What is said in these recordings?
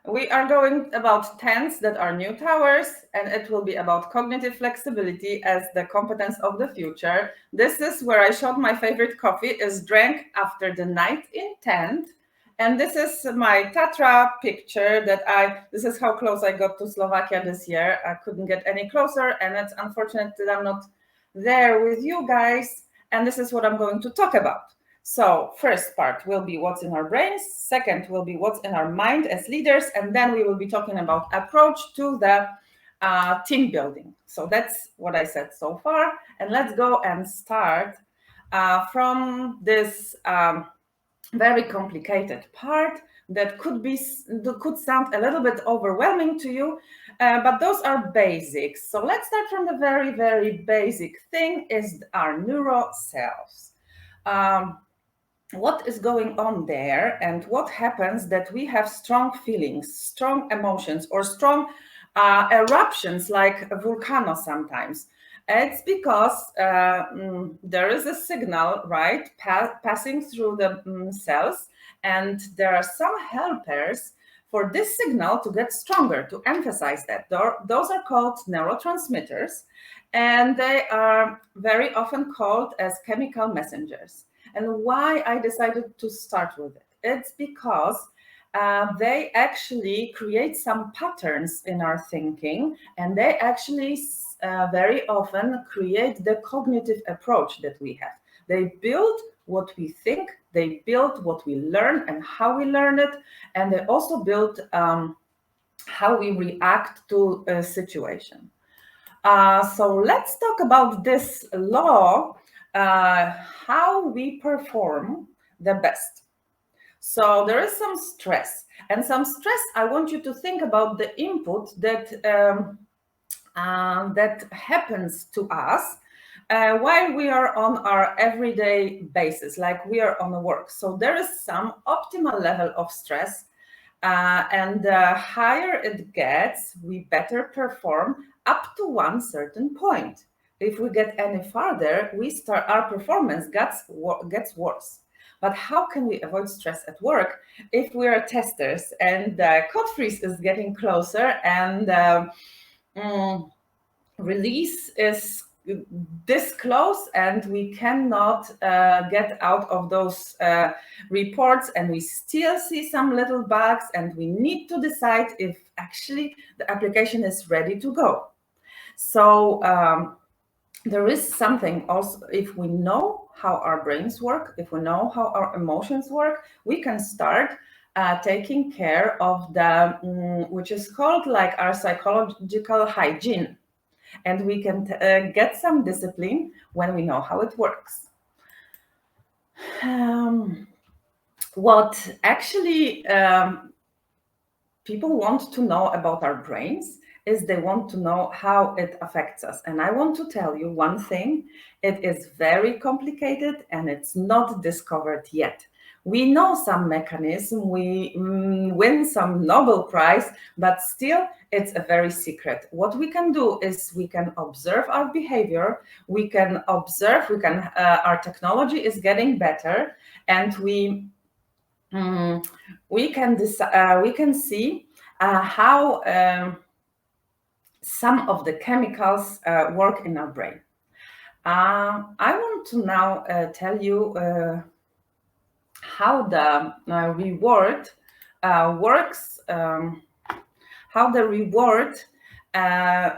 we are going about tents that are new towers, and it will be about cognitive flexibility as the competence of the future. This is where I showed my favorite coffee is drank after the night in tent. And this is my Tatra picture this is how close I got to Slovakia this year. I couldn't get any closer, and it's unfortunate that I'm not there with you guys. And this is what I'm going to talk about. So first part will be what's in our brains. Second will be what's in our mind as leaders. And then we will be talking about approach to the team building. So that's what I said so far. And let's go and start from this very complicated part that could sound a little bit overwhelming to you, but those are basics. So let's start from the very, very basic thing is our neuro cells. What is going on there, and what happens that we have strong feelings, strong emotions, or strong eruptions like a volcano sometimes? It's because there is a signal, right, passing through the cells, and there are some helpers for this signal to get stronger, to emphasize that. Those are called neurotransmitters, and they are very often called as chemical messengers. And why I decided to start with it? It's because they actually create some patterns in our thinking, and they actually very often create the cognitive approach that we have. They build what we think, they build what we learn and how we learn it, and they also build how we react to a situation. So let's talk about this law, how we perform the best. So there is some stress, and some stress, I want you to think about the input that that happens to us while we are on our everyday basis, like we are on work. So there is some optimal level of stress, and the higher it gets, we better perform up to one certain point. If we get any farther, our performance gets worse. But how can we avoid stress at work if we are testers and code freeze is getting closer and release is this close and we cannot get out of those reports, and we still see some little bugs, and we need to decide if actually the application is ready to go. So there is something also, if we know how our brains work, if we know how our emotions work, we can start taking care of the, which is called like our psychological hygiene. And we can get some discipline when we know how it works. What actually people want to know about our brains is they want to know how it affects us. And I want to tell you one thing, it is very complicated and it's not discovered yet. We know some mechanism, we win some Nobel Prize, but still it's a very secret. What we can do is we can observe our behavior, we can observe, our technology is getting better, and we can see how some of the chemicals work in our brain. I want to now tell you how the reward works, how the reward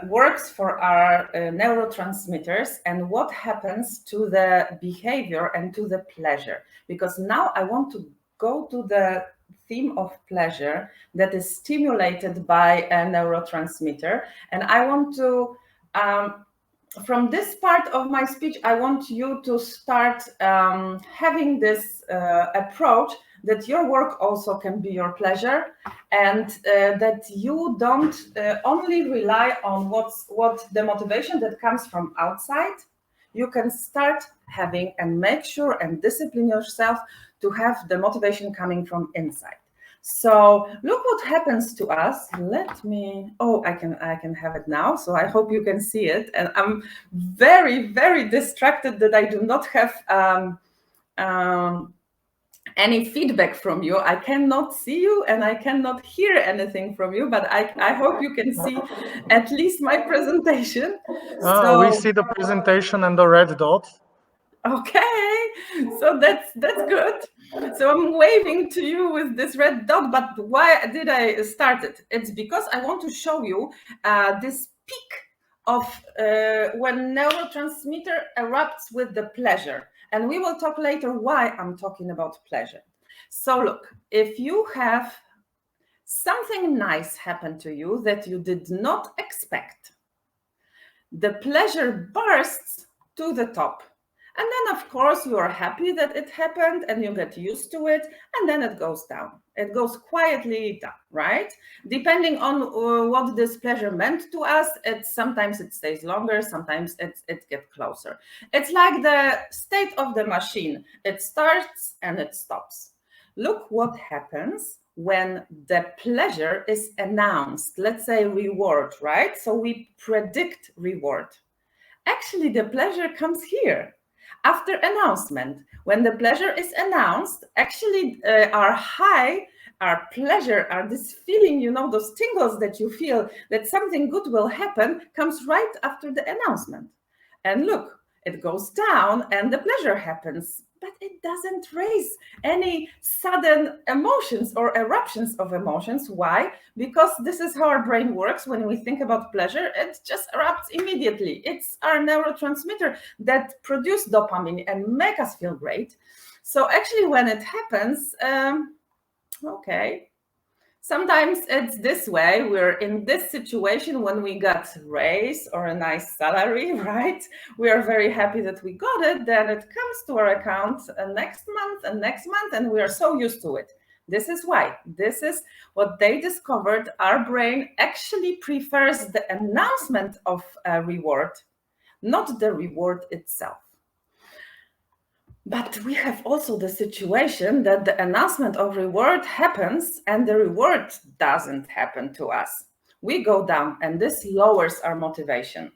works for our neurotransmitters, and what happens to the behavior and to the pleasure. Because now I want to go to the theme of pleasure that is stimulated by a neurotransmitter. And I want to, from this part of my speech, I want you to start having this approach that your work also can be your pleasure, and that you don't only rely on what the motivation that comes from outside. You can start having and make sure and discipline yourself to have the motivation coming from inside. So look what happens to us. Let me, I can have it now. So I hope you can see it. And I'm very, very distracted that I do not have any feedback from you. I cannot see you and I cannot hear anything from you, but I hope you can see at least my presentation. We see the presentation and the red dot. Okay, so that's good. So I'm waving to you with this red dot, but why did I start it? It's because I want to show you this peak of when neurotransmitter erupts with the pleasure. And we will talk later why I'm talking about pleasure. So look, if you have something nice happen to you that you did not expect, the pleasure bursts to the top. And then, of course, you are happy that it happened and you get used to it, and then it goes down. It goes quietly down, right? Depending on what this pleasure meant to us, sometimes it stays longer, sometimes it gets closer. It's like the state of the machine. It starts and it stops. Look what happens when the pleasure is announced. Let's say reward, right? So we predict reward. Actually, the pleasure comes here after announcement. When the pleasure is announced, actually our high, our pleasure, this feeling, those tingles that you feel that something good will happen, comes right after the announcement. And look, it goes down and the pleasure happens, but it doesn't raise any sudden emotions or eruptions of emotions. Why? Because this is how our brain works. When we think about pleasure, it just erupts immediately. It's our neurotransmitter that produce dopamine and make us feel great. So actually when it happens, okay, sometimes it's this way. We're in this situation when we got a raise or a nice salary, right? We are very happy that we got it. Then it comes to our account next month, and we are so used to it. This is why. This is what they discovered. Our brain actually prefers the announcement of a reward, not the reward itself. But we have also the situation that the announcement of reward happens and the reward doesn't happen to us. We go down and this lowers our motivation.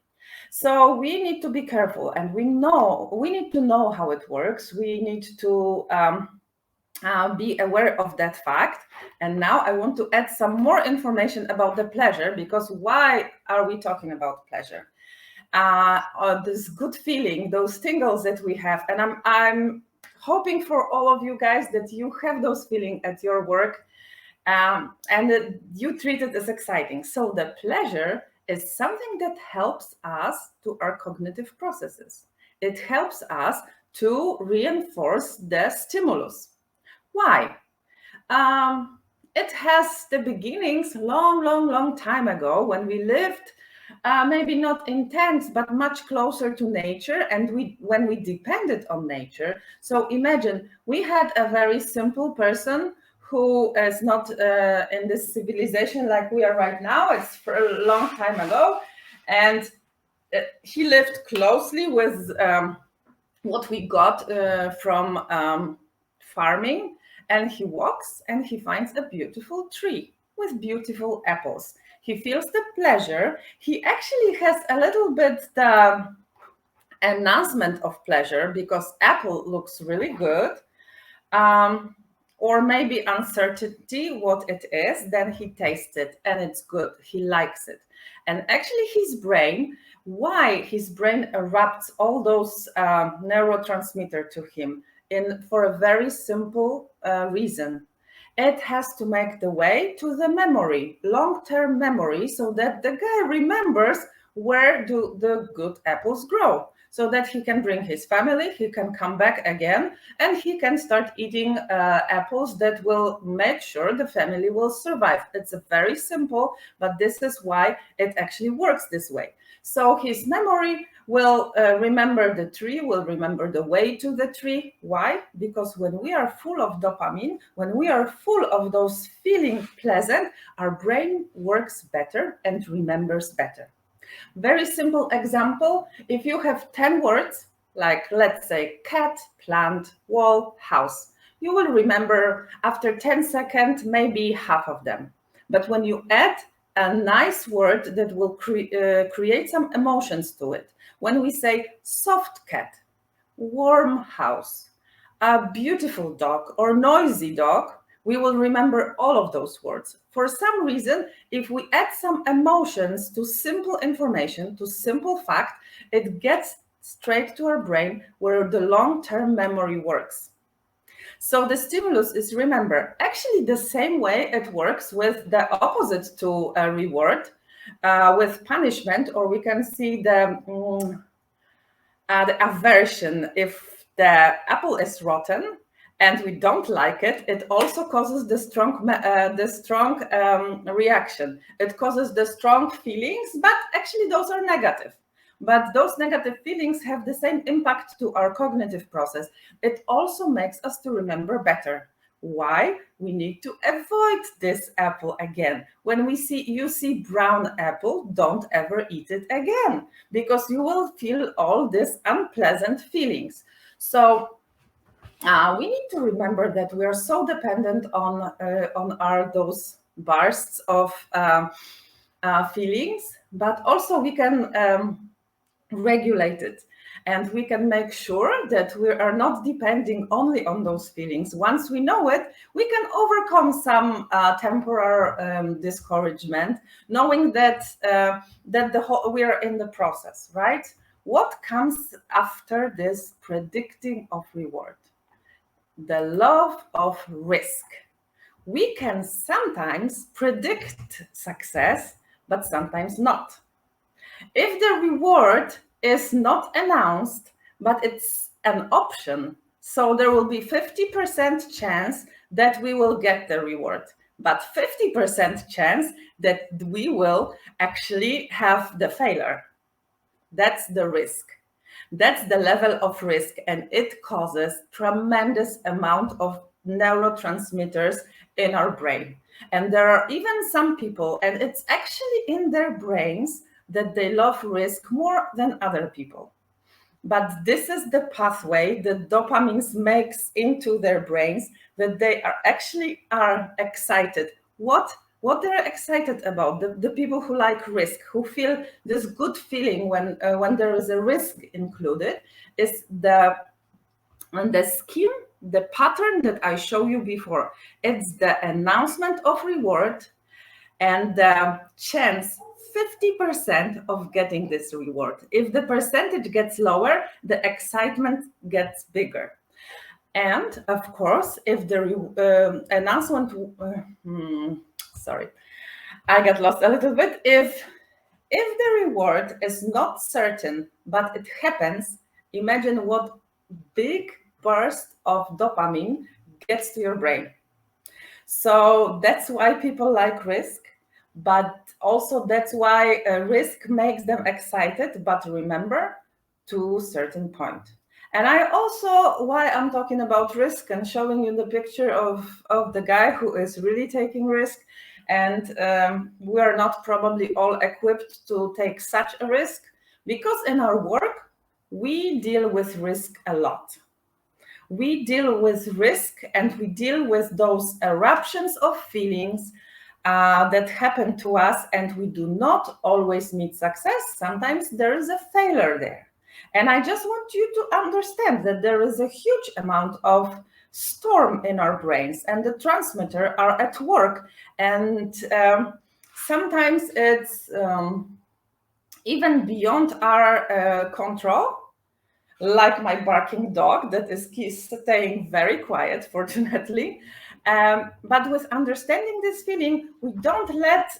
So we need to be careful, and we need to know how it works. We need to be aware of that fact. And now I want to add some more information about the pleasure, because why are we talking about pleasure? This good feeling, those tingles that we have. And I'm hoping for all of you guys that you have those feelings at your work, and that you treat it as exciting. So the pleasure is something that helps us to our cognitive processes. It helps us to reinforce the stimulus. Why? It has the beginnings long time ago, when we lived maybe not intense, but much closer to nature, and when we depended on nature. So imagine we had a very simple person who is not in this civilization like we are right now. It's for a long time ago, and he lived closely with what we got from farming, and he walks and he finds a beautiful tree with beautiful apples. He feels the pleasure. He actually has a little bit the announcement of pleasure because apple looks really good, or maybe uncertainty what it is. Then he tastes it and it's good. He likes it. And actually his brain, why his brain erupts all those neurotransmitter to him, for a very simple reason. It has to make the way to the memory, long-term memory, so that the guy remembers where do the good apples grow, so that he can bring his family, he can come back again, and he can start eating apples that will make sure the family will survive. It's a very simple, but this is why it actually works this way. So his memory will remember the tree, will remember the way to the tree. Why? Because when we are full of dopamine, when we are full of those feeling pleasant, our brain works better and remembers better. Very simple example. If you have 10 words, like let's say cat, plant, wall, house, you will remember after 10 seconds, maybe half of them. But when you add a nice word that will create some emotions to it, when we say soft cat, warm house, a beautiful dog or noisy dog, we will remember all of those words. For some reason, if we add some emotions to simple information, to simple fact, it gets straight to our brain where the long-term memory works. So the stimulus is, remember, actually the same way it works with the opposite to a reward, with punishment, or we can see the aversion. If the apple is rotten and we don't like it, it also causes the strong reaction. It causes the strong feelings, but actually those are negative. But those negative feelings have the same impact to our cognitive process. It also makes us to remember better. Why? We need to avoid this apple again. When you see brown apple, don't ever eat it again, because you will feel all these unpleasant feelings. So we need to remember that we are so dependent on those bursts of feelings, but also we can regulate it. And we can make sure that we are not depending only on those feelings. Once we know it, we can overcome some temporary discouragement, knowing that we are in the process, right? What comes after this predicting of reward? The love of risk. We can sometimes predict success, but sometimes not. If the reward is not announced, but it's an option, so there will be 50% chance that we will get the reward, but 50% chance that we will actually have the failure. That's the risk. That's the level of risk, and it causes tremendous amount of neurotransmitters in our brain. And there are even some people, and it's actually in their brains, that they love risk more than other people. But this is the pathway that dopamine makes into their brains, that they are excited. What they're excited about, the people who like risk, who feel this good feeling when there is a risk included, is the scheme, the pattern that I showed you before. It's the announcement of reward and the chance 50% of getting this reward. If the percentage gets lower, the excitement gets bigger. And of course, if the announcement, sorry, I got lost a little bit. If the reward is not certain, but it happens, imagine what big burst of dopamine gets to your brain. So that's why people like risk, but also that's why risk makes them excited, but remember, to a certain point. And I also, why I'm talking about risk and showing you the picture of the guy who is really taking risk, and we are not probably all equipped to take such a risk, because in our work, we deal with risk a lot. We deal with risk, and we deal with those eruptions of feelings that happen to us, and we do not always meet success. Sometimes there is a failure there. And I just want you to understand that there is a huge amount of storm in our brains, and the transmitter are at work. And sometimes it's even beyond our control, like my barking dog that is staying very quiet, fortunately. But with understanding this feeling, we don't let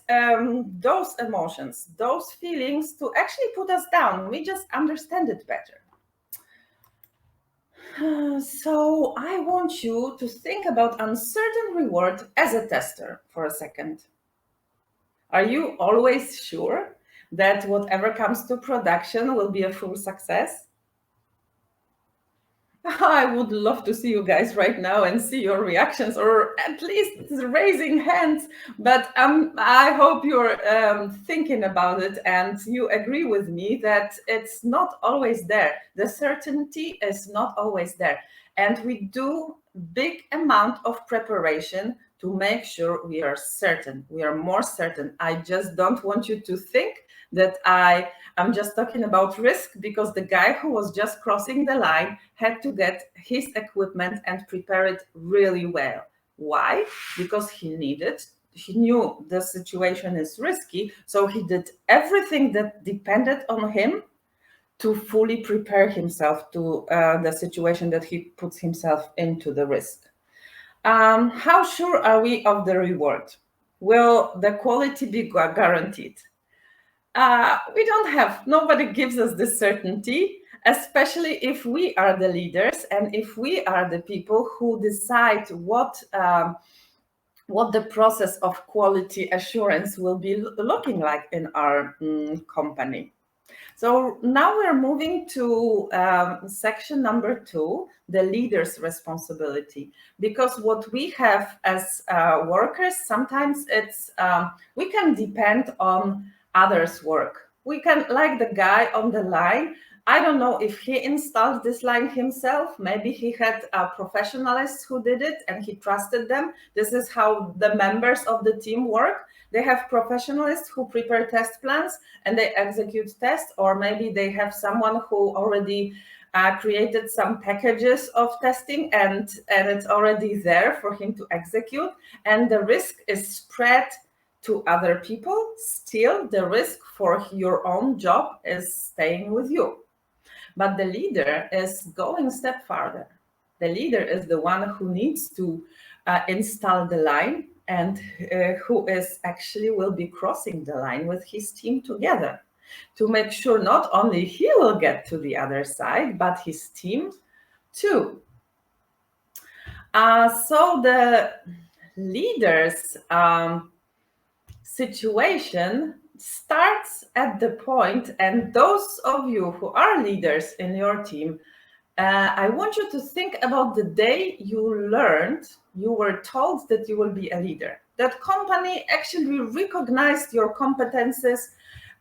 those emotions, those feelings to actually put us down. We just understand it better. So I want you to think about uncertain reward as a tester for a second. Are you always sure that whatever comes to production will be a full success? I would love to see you guys right now and see your reactions, or at least raising hands. But I hope you're thinking about it and you agree with me that it's not always there. The certainty is not always there. And we do big amount of preparation to make sure we are certain, we are more certain. I just don't want you to think that I'm just talking about risk, because the guy who was just crossing the line had to get his equipment and prepare it really well. Why? Because he knew the situation is risky, so he did everything that depended on him to fully prepare himself to the situation that he puts himself into, the risk. How sure are we of the reward? Will the quality be guaranteed? We don't have, nobody gives us this certainty, especially if we are the leaders and if we are the people who decide what the process of quality assurance will be looking like in our company. So now we're moving to section number 2, the leader's responsibility. Because what we have as workers, sometimes it's we can depend on others' work. We can, like the guy on the line, I don't know if he installed this line himself. Maybe he had professionals who did it and he trusted them. This is how the members of the team work. They have professionals who prepare test plans and they execute tests, or maybe they have someone who already created some packages of testing and it's already there for him to execute. And the risk is spread to other people. Still, the risk for your own job is staying with you. But the leader is going a step farther. The leader is the one who needs to install the line and who is actually will be crossing the line with his team together to make sure not only he will get to the other side, but his team too. So the leader's situation starts at the point, and those of you who are leaders in your team, I want you to think about the day you were told that you will be a leader. That company actually recognized your competences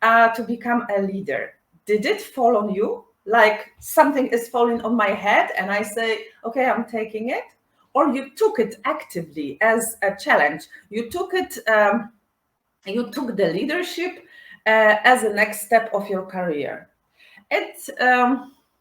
to become a leader. Did it fall on you? Like something is falling on my head and I say, okay, I'm taking it? Or you took it actively as a challenge? You took it, you took the leadership as a next step of your career.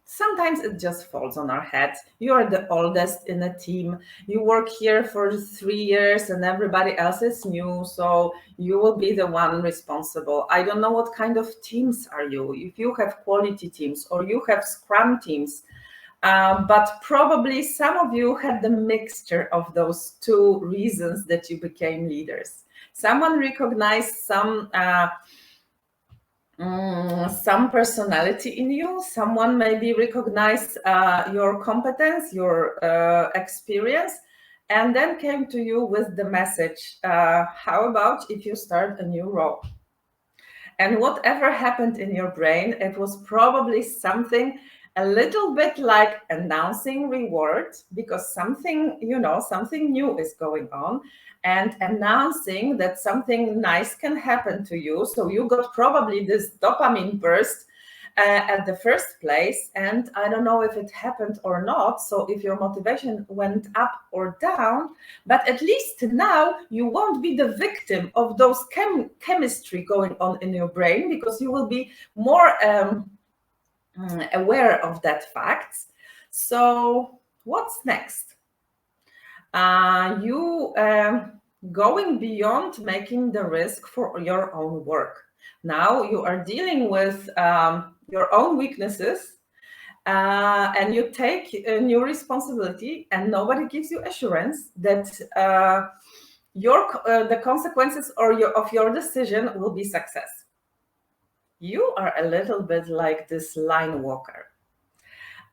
Sometimes it just falls on our heads. You are the oldest in a team. You work here for 3 years and everybody else is new, so you will be the one responsible. I don't know what kind of teams are you, if you have quality teams or you have Scrum teams, but probably some of you had the mixture of those two reasons that you became leaders. Someone recognized some personality in you. Someone maybe recognize your competence, your experience, and then came to you with the message, how about if you start a new role? And whatever happened in your brain, it was probably something a little bit like announcing reward, because something, something new is going on, and announcing that something nice can happen to you. So you got probably this dopamine burst at the first place, and I don't know if it happened or not, so if your motivation went up or down, but at least now you won't be the victim of those chemistry going on in your brain, because you will be more aware of that fact. So what's next? You going beyond making the risk for your own work. Now you are dealing with your own weaknesses, and you take a new responsibility, and nobody gives you assurance that the consequences of your decision will be success. You are a little bit like this line walker,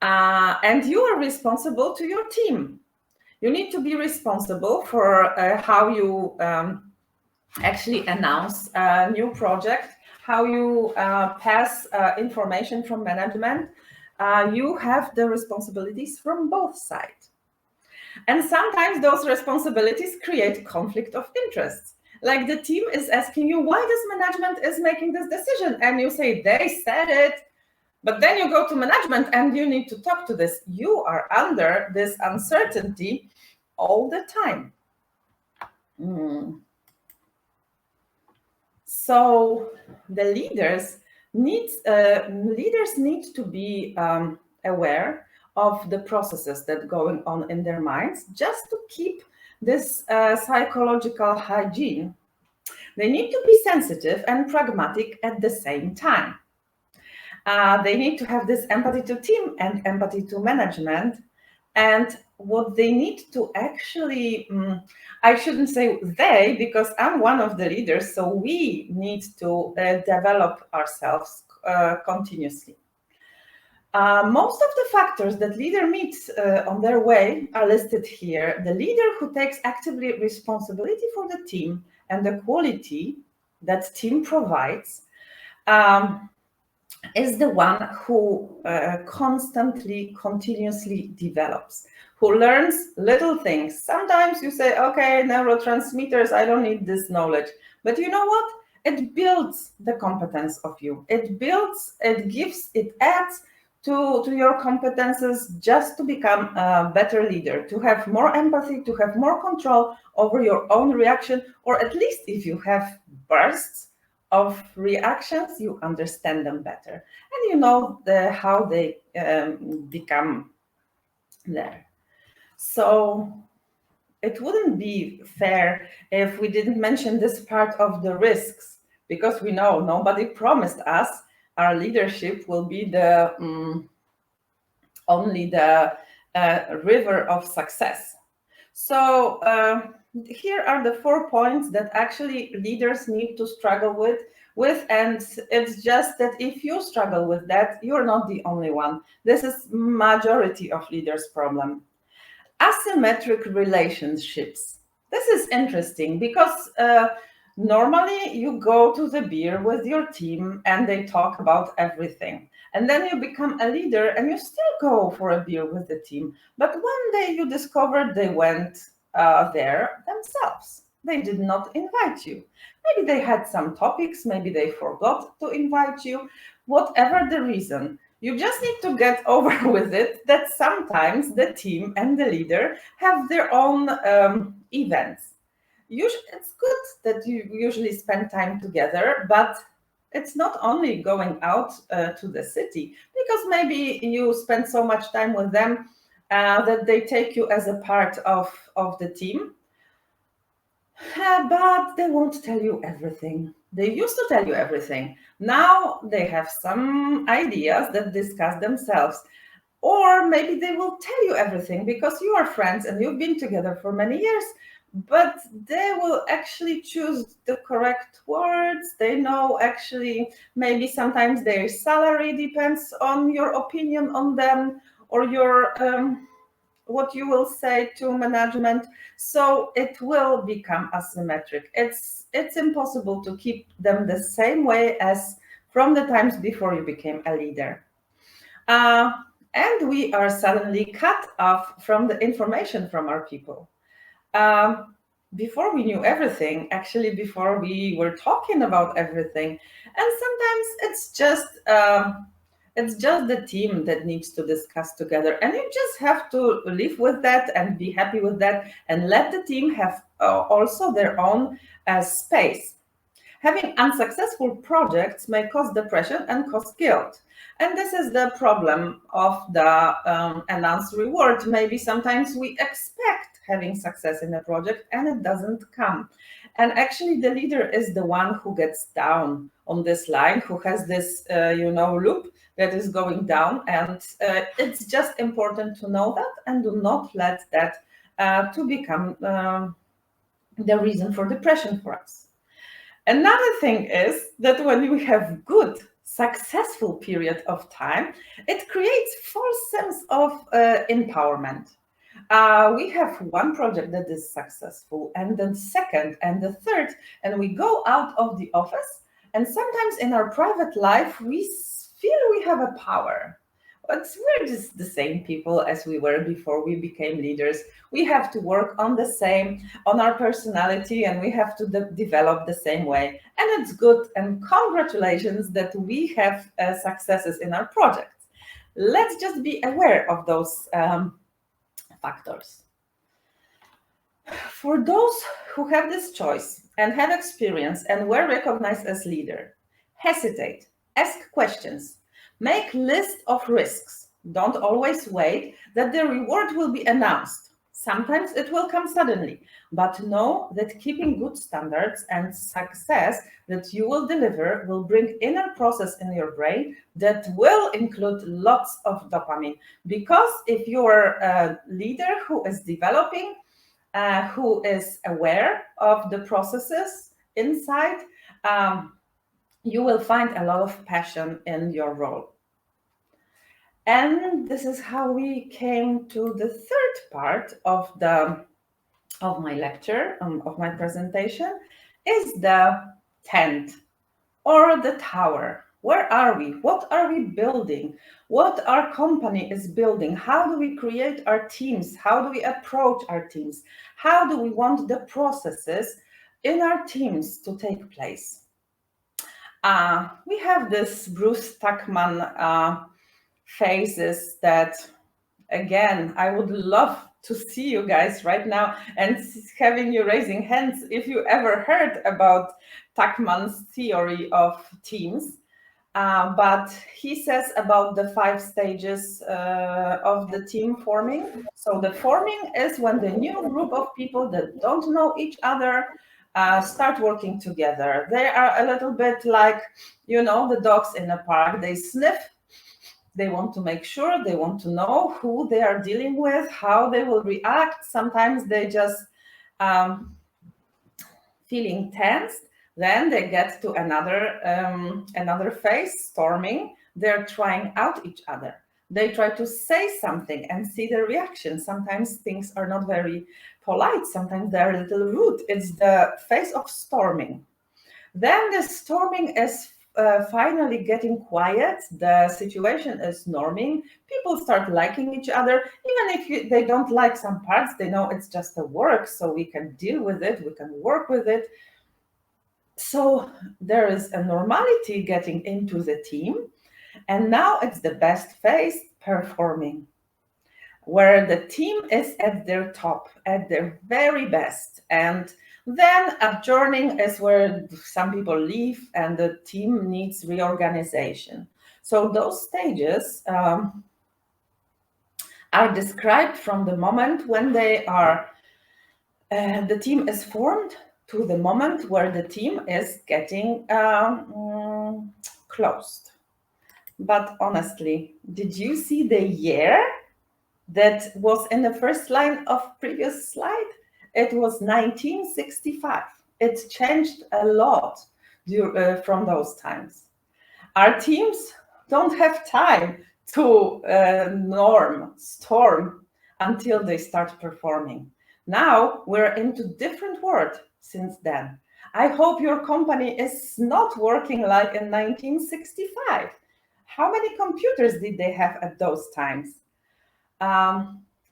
and you are responsible to your team. You need to be responsible for how you actually announce a new project, how you pass information from management. You have the responsibilities from both sides. And sometimes those responsibilities create conflict of interest. Like the team is asking you, why does management is making this decision? And you say, they said it. But then you go to management and you need to talk to this. You are under this uncertainty all the time. So the leaders need to be aware of the processes that going on in their minds, just to keep this psychological hygiene. They need to be sensitive and pragmatic at the same time. They need to have this empathy to team and empathy to management. And what they need to actually, I shouldn't say they, because I'm one of the leaders, so we need to develop ourselves continuously. Most of the factors that leader meets on their way are listed here. The leader who takes actively responsibility for the team and the quality that team provides is the one who continuously develops, who learns little things. Sometimes you say, okay, neurotransmitters, I don't need this knowledge. But you know what? It builds the competence of you. It builds, it gives, it adds to your competences just to become a better leader, to have more empathy, to have more control over your own reaction, or at least if you have bursts of reactions, you understand them better, and you know how they become there. So it wouldn't be fair if we didn't mention this part of the risks, because we know nobody promised us our leadership will be the only the river of success. So here are the 4 points that actually leaders need to struggle with, and it's just that if you struggle with that, you're not the only one. This is majority of leaders' problem. Asymmetric relationships. This is interesting because normally you go to the beer with your team and they talk about everything. And then you become a leader and you still go for a beer with the team. But one day you discovered they went there themselves. They did not invite you. Maybe they had some topics, maybe they forgot to invite you. Whatever the reason, you just need to get over with it that sometimes the team and the leader have their own events. It's good that you usually spend time together, but it's not only going out to the city, because maybe you spend so much time with them that they take you as a part of the team. But they won't tell you everything. They used to tell you everything. Now they have some ideas that discuss themselves. Or maybe they will tell you everything because you are friends and you've been together for many years, but they will actually choose the correct words. They know actually, maybe sometimes their salary depends on your opinion on them, or your what you will say to management. So it will become asymmetric. It's impossible to keep them the same way as from the times before you became a leader. And we are suddenly cut off from the information from our people. Before we knew everything, actually before we were talking about everything. And sometimes it's just the team that needs to discuss together. And you just have to live with that and be happy with that and let the team have also their own space. Having unsuccessful projects may cause depression and cause guilt. And this is the problem of the announced reward. Maybe sometimes we expect having success in a project and it doesn't come. And actually the leader is the one who gets down on this line, who has this, loop that is going down. And it's just important to know that and do not let that to become the reason for depression for us. Another thing is that when we have good, successful period of time, it creates false sense of empowerment. We have one project that is successful, and the second, and the third, and we go out of the office, and sometimes in our private life, we feel we have a power. But we're just the same people as we were before we became leaders. We have to work on our personality, and we have to develop the same way. And it's good, and congratulations that we have successes in our projects. Let's just be aware of those factors. For those who have this choice and have experience and were recognized as leader, hesitate, ask questions, make list of risks. Don't always wait that the reward will be announced. Sometimes it will come suddenly, but know that keeping good standards and success that you will deliver will bring inner process in your brain that will include lots of dopamine. Because if you're a leader who is developing, who is aware of the processes inside, you will find a lot of passion in your role. And this is how we came to the third part of my lecture, of my presentation, is the tent or the tower. Where are we? What are we building? What our company is building? How do we create our teams? How do we approach our teams? How do we want the processes in our teams to take place? We have this Bruce Tuckman phases that, again, I would love to see you guys right now and having you raising hands if you ever heard about Tuckman's theory of teams. But he says about the 5 stages of the team forming. So the forming is when the new group of people that don't know each other start working together. They are a little bit like, the dogs in a park. They sniff. They want to make sure, they want to know who they are dealing with, how they will react. Sometimes they just feeling tensed. Then they get to another phase, storming. They're trying out each other. They try to say something and see the reaction. Sometimes things are not very polite. Sometimes they're a little rude. It's the phase of storming. Then the storming is finally getting quiet. The situation is norming. People start liking each other. Even if they don't like some parts, they know it's just a work, so we can deal with it. We can work with it. So there is a normality getting into the team. And now it's the best phase, performing, where the team is at their top, at their very best. And then adjourning is where some people leave and the team needs reorganization. So those stages are described from the moment when they are, the team is formed to the moment where the team is getting closed. But honestly, did you see the year that was in the first line of previous slide? It was 1965. It changed a lot from those times. Our teams don't have time to storm until they start performing. Now we're into different world since then. I hope your company is not working like in 1965. How many computers did they have at those times?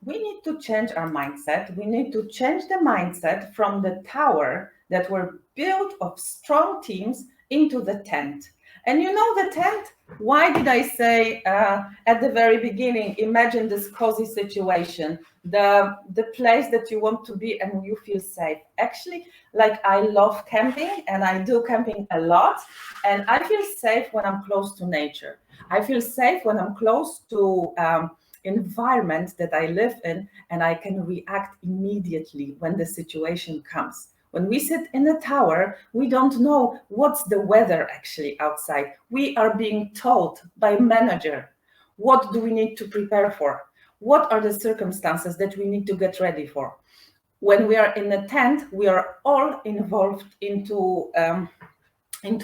We need to change our mindset. We need to change the mindset from the tower that were built of strong teams into the tent. And the tent, why did I say at the very beginning, imagine this cozy situation, the place that you want to be and you feel safe. Actually, like I love camping and I do camping a lot. And I feel safe when I'm close to nature. I feel safe when I'm close to environment that I live in, and I can react immediately when the situation comes. When we sit in a tower, we don't know what's the weather actually outside. We are being told by manager, what do we need to prepare for? What are the circumstances that we need to get ready for? When we are in a tent, we are all involved into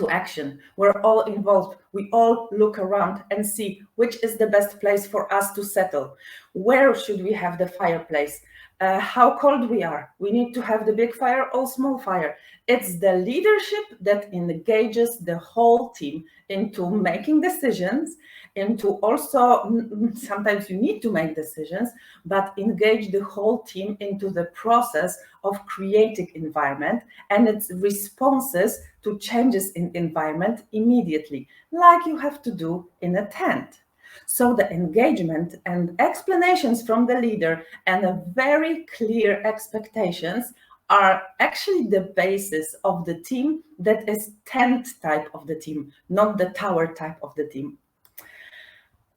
action. We're all involved. We all look around and see which is the best place for us to settle. Where should we have the fireplace? How cold we are. We need to have the big fire or small fire. It's the leadership that engages the whole team into making decisions, into also, sometimes you need to make decisions, but engage the whole team into the process of creating environment and its responses to changes in environment immediately, like you have to do in a tent. So the engagement and explanations from the leader and a very clear expectations are actually the basis of the team that is tent type of the team, not the tower type of the team.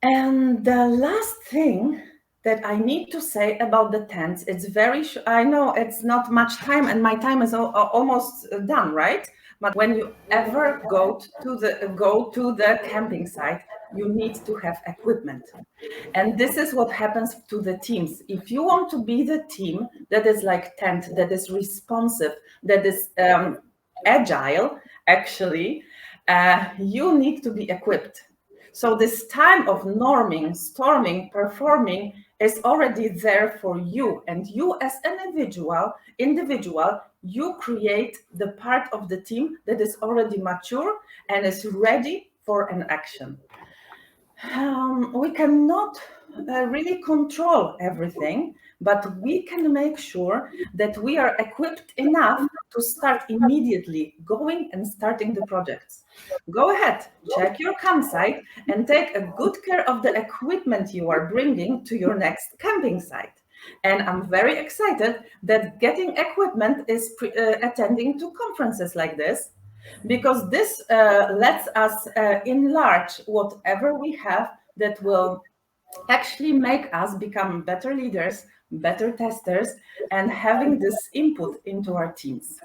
And the last thing that I need to say about the tents, it's very, I know it's not much time and my time is almost done, right? But when you ever go to the camping site, you need to have equipment. And this is what happens to the teams. If you want to be the team that is like tent, that is responsive, that is agile, actually, you need to be equipped. So this time of norming, storming, performing is already there for you. And you as an individual, you create the part of the team that is already mature and is ready for an action. We cannot really control everything, but we can make sure that we are equipped enough to start immediately going and starting the projects. Go ahead, check your campsite and take a good care of the equipment you are bringing to your next camping site. And I'm very excited that getting equipment is attending to conferences like this, because this lets us enlarge whatever we have that will actually make us become better leaders, better testers, and having this input into our teams.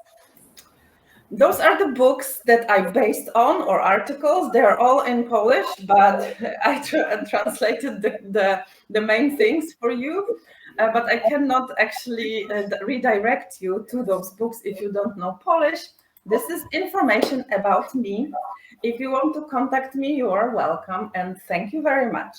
Those are the books that I based on, or articles. They're all in Polish, but I translated the main things for you. But I cannot actually redirect you to those books if you don't know Polish. This is information about me. If you want to contact me, you are welcome, and thank you very much.